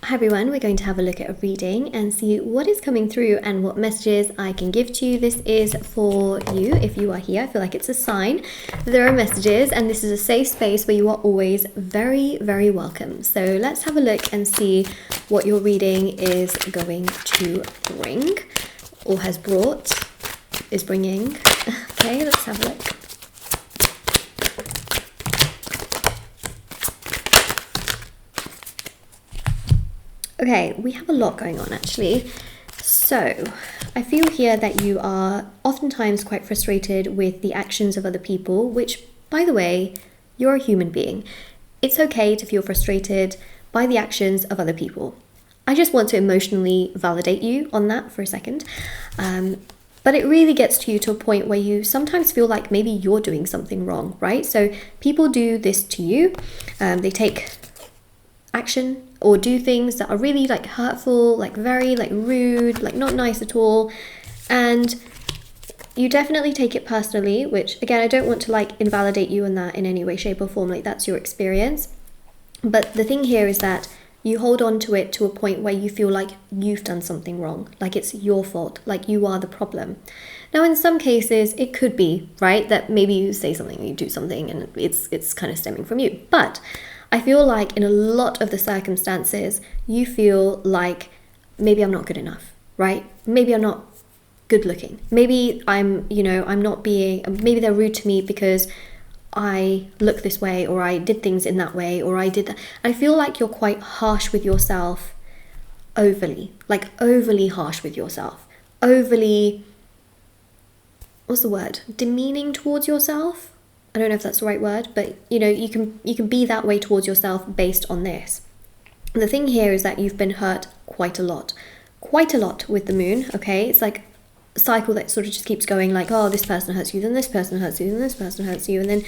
Hi everyone, we're going to have a look at a reading and see what is coming through and what messages I can give to you. This is for you if you are here. I feel like it's a sign that there are messages, and this is a safe space where you are always very, very welcome. So let's have a look and see what your reading is going to bring, or has brought, is bringing. Okay, let's have a look. Okay, we have a lot going on actually. So, I feel here that you are oftentimes quite frustrated with the actions of other people, which, by the way, you're a human being. It's okay to feel frustrated by the actions of other people. I just want to emotionally validate you on that for a second. But it really gets to you to a point where you sometimes feel like maybe you're doing something wrong, right? So people do this to you. They take action or do things that are really like hurtful, like very like rude, like not nice at all, and you definitely take it personally, which again, I don't want to like invalidate you in that in any way, shape or form, like that's your experience. But the thing here is that you hold on to it to a point where you feel like you've done something wrong, like it's your fault, like you are the problem. Now, in some cases, it could be, right, that maybe you say something, you do something, and it's kind of stemming from you. But I feel like in a lot of the circumstances, you feel like maybe I'm not good enough, right? Maybe I'm not good looking. Maybe I'm not being, maybe they're rude to me because I look this way, or I did things in that way, or I did that. I feel like you're quite harsh with yourself, overly harsh with yourself, overly, what's the word? Demeaning towards yourself. I don't know if that's the right word, but you can be that way towards yourself based on this. The thing here is that you've been hurt quite a lot with the moon, okay? It's like a cycle that sort of just keeps going, like, oh, this person hurts you, then this person hurts you, then this person hurts you, and then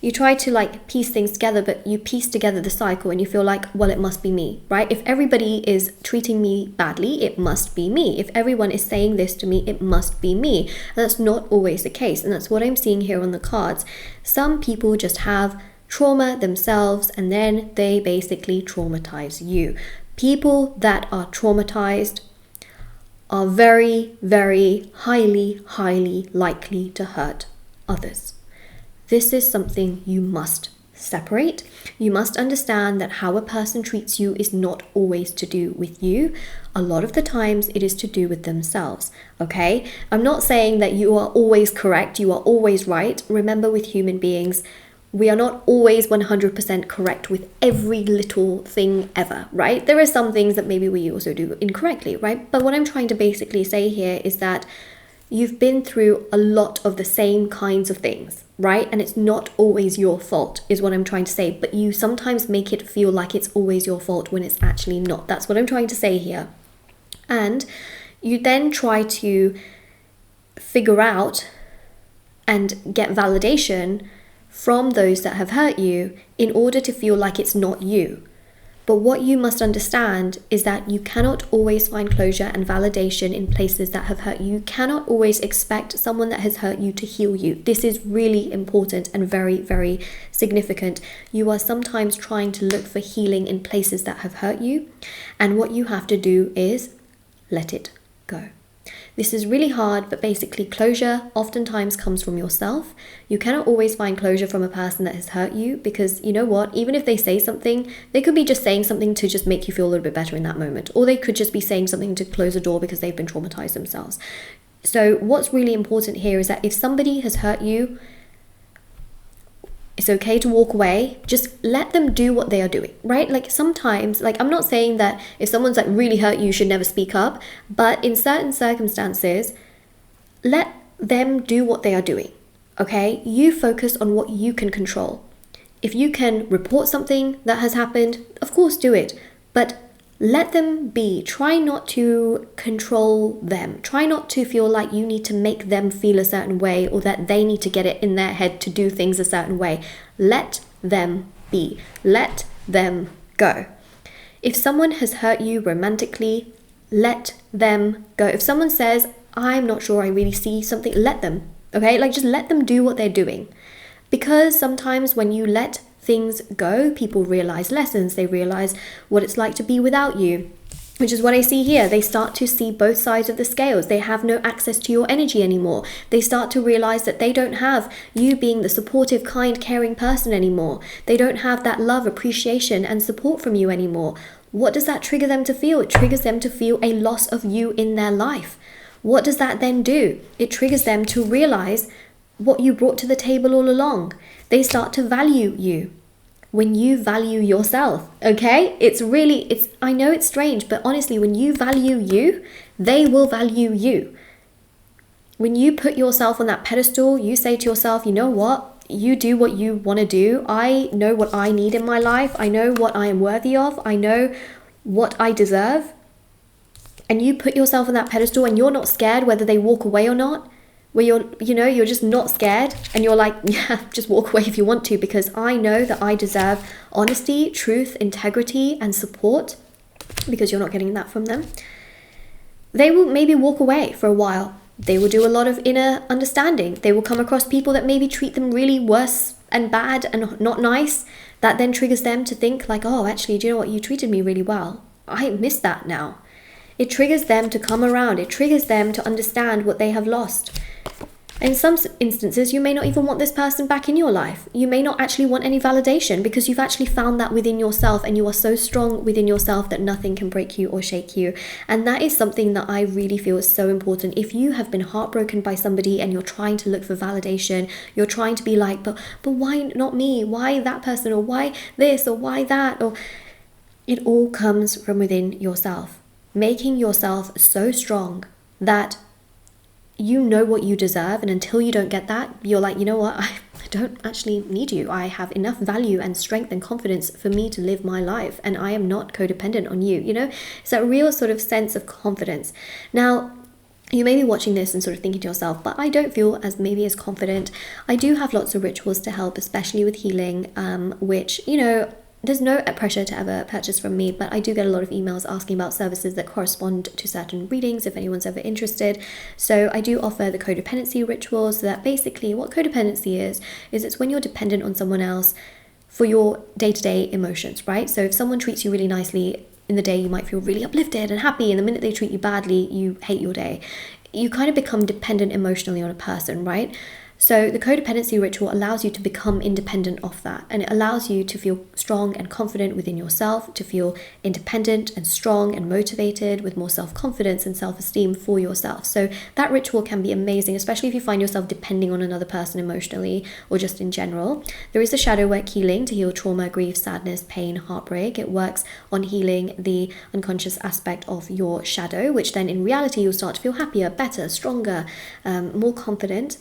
you try to like piece things together, but you piece together the cycle and you feel like, well, it must be me, right? If everybody is treating me badly, it must be me. If everyone is saying this to me, it must be me. And that's not always the case. And that's what I'm seeing here on the cards. Some people just have trauma themselves and then they basically traumatize you. People that are traumatized are very, very highly likely to hurt others. This is something you must separate. You must understand that how a person treats you is not always to do with you. A lot of the times it is to do with themselves, okay? I'm not saying that you are always correct, you are always right. Remember, with human beings, we are not always 100% correct with every little thing ever, right? There are some things that maybe we also do incorrectly, right? But what I'm trying to basically say here is that you've been through a lot of the same kinds of things, right? And it's not always your fault, is what I'm trying to say. But you sometimes make it feel like it's always your fault when it's actually not. That's what I'm trying to say here. And you then try to figure out and get validation from those that have hurt you in order to feel like it's not you. But what you must understand is that you cannot always find closure and validation in places that have hurt you. You cannot always expect someone that has hurt you to heal you. This is really important and very, very significant. You are sometimes trying to look for healing in places that have hurt you. And what you have to do is let it go. This is really hard, but basically closure oftentimes comes from yourself. You cannot always find closure from a person that has hurt you, because you know what, even if they say something, they could be just saying something to just make you feel a little bit better in that moment, or they could just be saying something to close a door because they've been traumatized themselves. So what's really important here is that if somebody has hurt you, it's okay to walk away. Just let them do what they are doing, right? Like sometimes, like I'm not saying that if someone's like really hurt you, you should never speak up, but in certain circumstances, let them do what they are doing, okay? You focus on what you can control. If you can report something that has happened, of course do it, but let them be. Try not to control them. Try not to feel like you need to make them feel a certain way, or that they need to get it in their head to do things a certain way. Let them be. Let them go. If someone has hurt you romantically, let them go. If someone says, I'm not sure I really see something, let them, okay? Like just let them do what they're doing. Because sometimes when you let things go, people realize lessons, they realize what it's like to be without you. Which is what I see here. They start to see both sides of the scales. They have no access to your energy anymore. They start to realize that they don't have you being the supportive, kind, caring person anymore. They don't have that love, appreciation, and support from you anymore. What does that trigger them to feel? It triggers them to feel a loss of you in their life. What does that then do? It triggers them to realize what you brought to the table all along. They start to value you. When you value yourself, okay? I know it's strange, but honestly, when you value you, they will value you. When you put yourself on that pedestal, you say to yourself, you know what? You do what you want to do. I know what I need in my life. I know what I am worthy of. I know what I deserve. And you put yourself on that pedestal and you're not scared whether they walk away or not. Where you're just not scared and you're like, yeah, just walk away if you want to, because I know that I deserve honesty, truth, integrity, and support, because you're not getting that from them. They will maybe walk away for a while. They will do a lot of inner understanding. They will come across people that maybe treat them really worse and bad and not nice. That then triggers them to think like, oh, actually, do you know what? You treated me really well. I miss that now. It triggers them to come around. It triggers them to understand what they have lost. In some instances, you may not even want this person back in your life. You may not actually want any validation because you've actually found that within yourself, and you are so strong within yourself that nothing can break you or shake you. And that is something that I really feel is so important. If you have been heartbroken by somebody and you're trying to look for validation, you're trying to be like, but why not me? Why that person? Or why this? Or why that? Or it all comes from within yourself. Making yourself so strong that you know what you deserve, and until you don't get that, you're like, you know what, I don't actually need you. I have enough value and strength and confidence for me to live my life, and I am not codependent on you. It's that real sort of sense of confidence. Now, you may be watching this and sort of thinking to yourself, but I don't feel as confident. I do have lots of rituals to help, especially with healing, which, there's no pressure to ever purchase from me, but I do get a lot of emails asking about services that correspond to certain readings if anyone's ever interested. So I do offer the codependency rituals. So that basically what codependency is it's when you're dependent on someone else for your day-to-day emotions, right? So if someone treats you really nicely in the day, you might feel really uplifted and happy, and the minute they treat you badly, you hate your day. You kind of become dependent emotionally on a person, right? So the codependency ritual allows you to become independent of that, and it allows you to feel strong and confident within yourself, to feel independent and strong and motivated with more self-confidence and self-esteem for yourself. So that ritual can be amazing, especially if you find yourself depending on another person emotionally or just in general. There is the shadow work healing to heal trauma, grief, sadness, pain, heartbreak. It works on healing the unconscious aspect of your shadow, which then in reality you'll start to feel happier, better, stronger, more confident.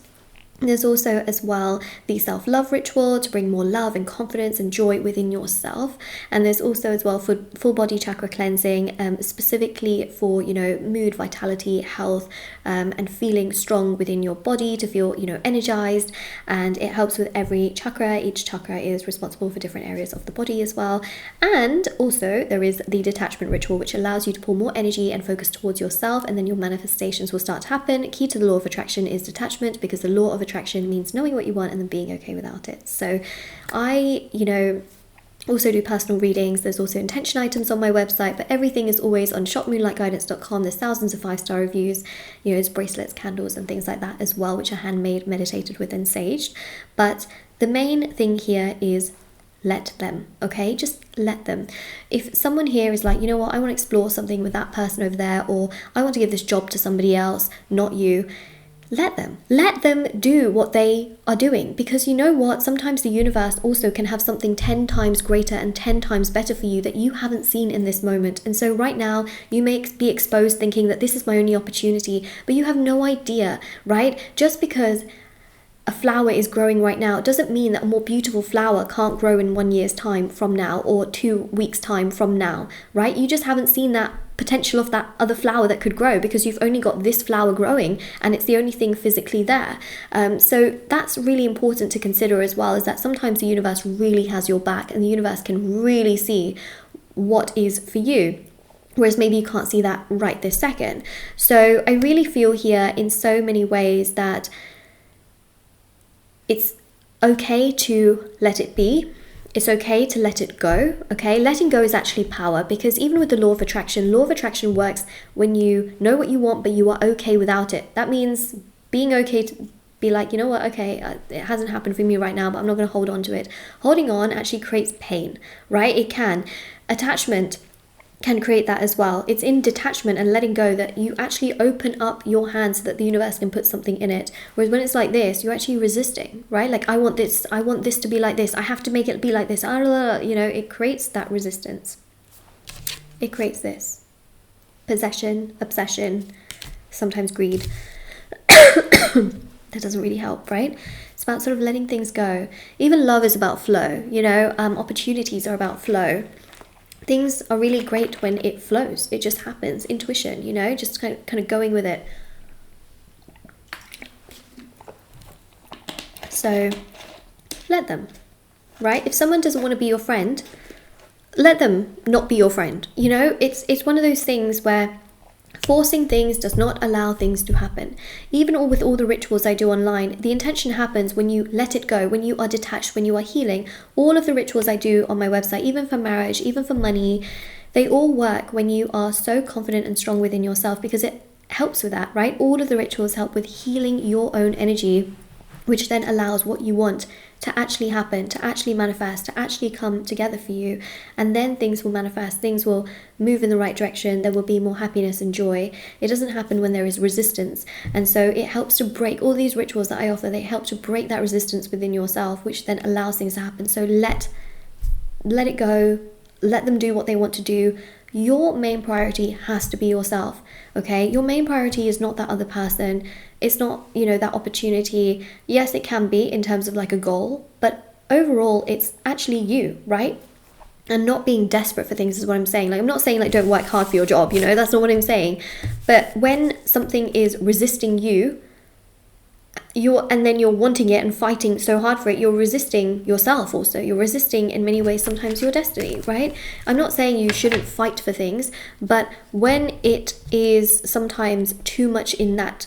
There's also as well the self-love ritual to bring more love and confidence and joy within yourself. And there's also as well for full body chakra cleansing, specifically for, mood, vitality, health, and feeling strong within your body to feel, energized. And it helps with every chakra. Each chakra is responsible for different areas of the body as well. And also there is the detachment ritual, which allows you to pull more energy and focus towards yourself, and then your manifestations will start to happen. Key to the law of attraction is detachment, because the law of attraction means knowing what you want and then being okay without it. So I, also do personal readings. There's also intention items on my website, but everything is always on shopmoonlightguidance.com. There's thousands of 5-star reviews, there's bracelets, candles, and things like that as well, which are handmade, meditated with, and saged. But the main thing here is let them, okay? Just let them. If someone here is like, you know what, I want to explore something with that person over there, or I want to give this job to somebody else, not you, let them do what they are doing, because you know what, sometimes the universe also can have something 10 times greater and 10 times better for you that you haven't seen in this moment. And so right now you may be exposed thinking that this is my only opportunity, but you have no idea, right? Just because a flower is growing right now doesn't mean that a more beautiful flower can't grow in 1 year's time from now, or 2 weeks time from now, right? You just haven't seen that potential of that other flower that could grow, because you've only got this flower growing and it's the only thing physically there. So that's really important to consider as well, is that sometimes the universe really has your back, and the universe can really see what is for you, whereas maybe you can't see that right this second. So I really feel here in so many ways that it's okay to let it be. It's okay to let it go, okay? Letting go is actually power, because even with the law of attraction works when you know what you want, but you are okay without it. That means being okay to be like, you know what, okay, it hasn't happened for me right now, but I'm not going to hold on to it. Holding on actually creates pain, right? It can. Attachment can create that as well. It's in detachment and letting go that you actually open up your hand so that the universe can put something in it. Whereas when it's like this, you're actually resisting, right? Like, I want this to be like this, I have to make it be like this, you know, it creates that resistance. It creates this possession, obsession, sometimes greed. That doesn't really help, right? It's about sort of letting things go. Even love is about flow, you know, opportunities are about flow. Things are really great when it flows. It just happens. Intuition, you know, just kind of going with it. So let them, right? If someone doesn't want to be your friend, let them not be your friend. You know, it's one of those things where forcing things does not allow things to happen. Even with all the rituals I do online, the intention happens when you let it go, when you are detached, when you are healing. All of the rituals I do on my website, even for marriage, even for money, they all work when you are so confident and strong within yourself, because it helps with that, right? All of the rituals help with healing your own energy, which then allows what you want to actually happen, to actually manifest, to actually come together for you. And then things will manifest, things will move in the right direction, there will be more happiness and joy. It doesn't happen when there is resistance. And so it helps to break all these rituals that I offer, they help to break that resistance within yourself, which then allows things to happen. So let it go, let them do what they want to do. Your main priority has to be yourself, okay? Your main priority is not that other person. It's not, you know, that opportunity. Yes, it can be in terms of like a goal, but overall it's actually you, right? And not being desperate for things is what I'm saying. Like, I'm not saying like don't work hard for your job, you know, that's not what I'm saying. But when something is resisting you, and then you're wanting it and fighting so hard for it, you're resisting yourself also. You're resisting in many ways sometimes your destiny, right? I'm not saying you shouldn't fight for things, but when it is sometimes too much in that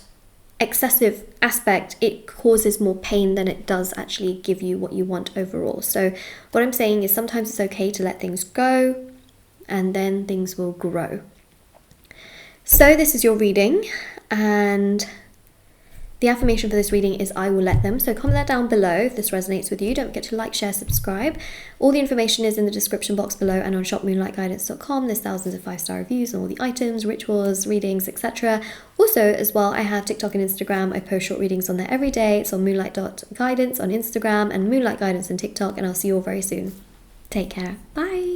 excessive aspect, it causes more pain than it does actually give you what you want overall. So what I'm saying is sometimes it's okay to let things go, and then things will grow. So this is your reading, and the affirmation for this reading is I will let them. So comment that down below if this resonates with you. Don't forget to like, share, subscribe. All the information is in the description box below and on shopmoonlightguidance.com. There's thousands of 5-star reviews on all the items, rituals, readings, etc. Also, as well, I have TikTok and Instagram. I post short readings on there every day. It's on moonlight.guidance on Instagram and Moonlight Guidance on TikTok. And I'll see you all very soon. Take care. Bye.